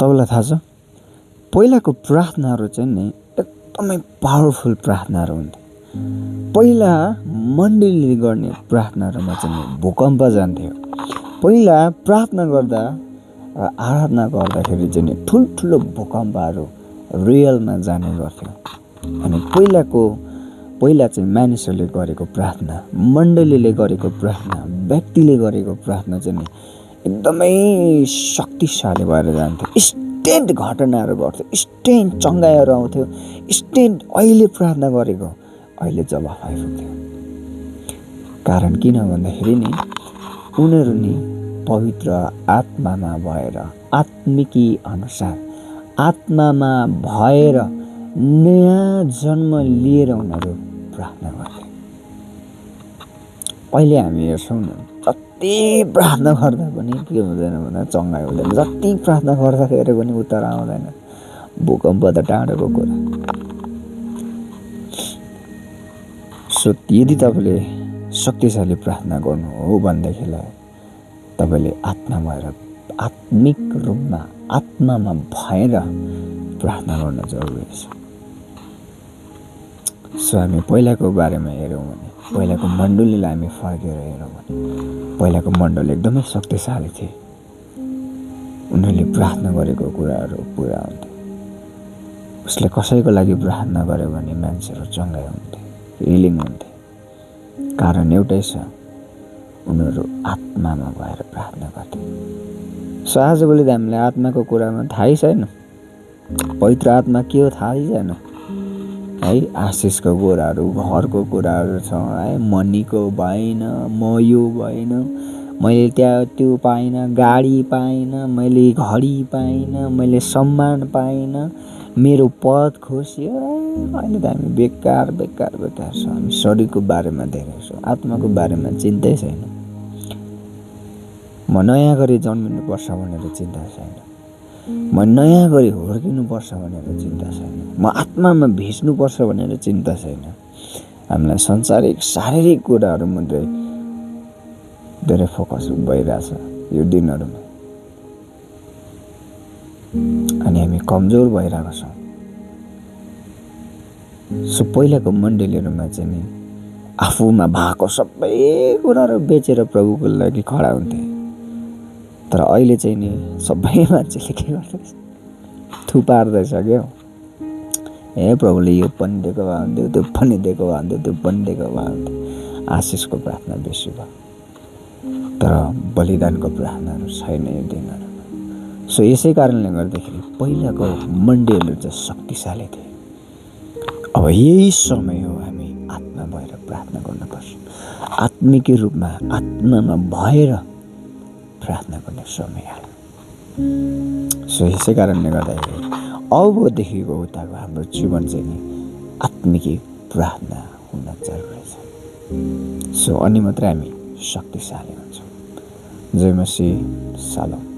तपाईँलाई थाहा छ पहिलाको प्रार्थनाहरू चाहिँ नि एकदमै पावरफुल प्रार्थनाहरू हुन्थे। पहिला मण्डलीले गर्ने प्रार्थनाहरूमा चाहिँ भूकम्प जान्थ्यो। पहिला प्रार्थना गर्दा आराधना गर्दाखेरि चाहिँ ठुल्ठुलो भूकम्पहरू रियलमा जाने गर्थ्यो। अनि पहिला चाहिँ मानिसहरूले गरेको प्रार्थना, मण्डलीले गरेको प्रार्थना, व्यक्तिले गरेको प्रार्थना चाहिँ एकदमै शक्तिशाली भएर जान्थ्यो। इन्स्टेन्ट घटनाहरू गर्थ्यो, इन्स्टेन्ट चङ्गाइहरू आउँथ्यो, इन्स्टेन्ट अहिले प्रार्थना गरेको अहिले जवाफ आइपुग्थ्यो। कारण किन भन्दाखेरि नि उनीहरू नि पवित्र आत्मामा भएर, आत्मिकी अनुसार आत्मामा भएर नयाँ जन्म लिएर उनीहरू प्रार्थना गर्थे। अहिले हामी हेर्छौँ न जति प्रार्थना गर्दा पनि के हुँदैन भन्दा चङ्गाइ हुँदैन, जति प्रार्थना गर्दाखेरि पनि उत्तर आउँदैन। भूकम्प त टाढोको कुरा। सो यदि तपाईँले शक्तिशाली प्रार्थना गर्नु हो भनेदेखिलाई तपाईँले आत्मा भएर, आत्मिक रूपमा आत्मामा भएर प्रार्थना गर्न जरुरी छ। सो हामी पहिलाको बारेमा हेऱ्यौँ भने, पहिलाको मण्डलीलाई हामी फर्केर हेऱ्यौँ भने पहिलाको मण्डली एकदमै शक्तिशाली थिए। उनीहरूले प्रार्थना गरेको कुराहरू पुरा हुन्थे। उसले कसैको लागि प्रार्थना गर्यो भने मान्छेहरू चङ्गाइ हुन्थे, हिलिङ हुन्थे। कारण एउटै छ, उनीहरू आत्मामा भएर प्रार्थना गर्थे। सो आजभोलि त हामीलाई आत्माको कुरामा थाहै छैन। पवित्र आत्मा के हो थाहै छैन है। आशिषको कुराहरू, घरको कुराहरू छ है। मनीको भएन, म यो भएन, मैले त्यहाँ त्यो पाइनँ, गाडी पाइनँ, मैले घडी पाइनँ, मैले सम्मान पाइनँ, मेरो पद खोस्यो। अहिले त हामी बेकार छ। हामी शरीरको बारेमा धेरै छौँ, आत्माको बारेमा चिन्तै छैन। म नयाँ गरी जन्मिनुपर्छ भनेर चिन्ता छैन। म नयाँ गरी हुर्किनुपर्छ भनेर चिन्ता छैन। म आत्मामा भिज्नुपर्छ भनेर चिन्ता छैन। हामीलाई संसारिक शारीरिक कुराहरू मात्रै धेरै फोकस भइरहेछ यो दिनहरूमा। अनि हामी कमजोर भइरहेको छौँ। सो पहिलाको मण्डलीहरूमा चाहिँ नि आफूमा भएको सबै कुराहरू बेचेर प्रभुको लागि खडा हुन्थे। तर अहिले चाहिँ नि सबै मान्छेले के गर्दैछ, थुपार्दैछ क्या। ए प्रभुले यो पनि दिएको भए हुन्थ्यो, त्यो पनि दिएको भए हुन्थ्यो, त्यो पनि दिएको भए हुन्थ्यो। आशिषको प्रार्थना बेसी भयो, तर बलिदानको प्रार्थनाहरू छैन यो दिनहरूमा। सो यसै कारणले गर्दाखेरि पहिलाको मण्डलीहरू चाहिँ शक्तिशाली थिए। अब यही समय हो हामी आत्मा भएर प्रार्थना गर्नुपर्छ। आत्मिक रूपमा आत्मामा भएर प्रार्थना गर्ने समय आयो। सो यसै कारणले गर्दाखेरि अबदेखिको उताको हाम्रो जीवन चाहिँ नि आत्मिकी प्रार्थना हुन जरुरी छ। सो अनि मात्रै हामी शक्तिशाली हुन्छौँ। जय मसीह, सलाम।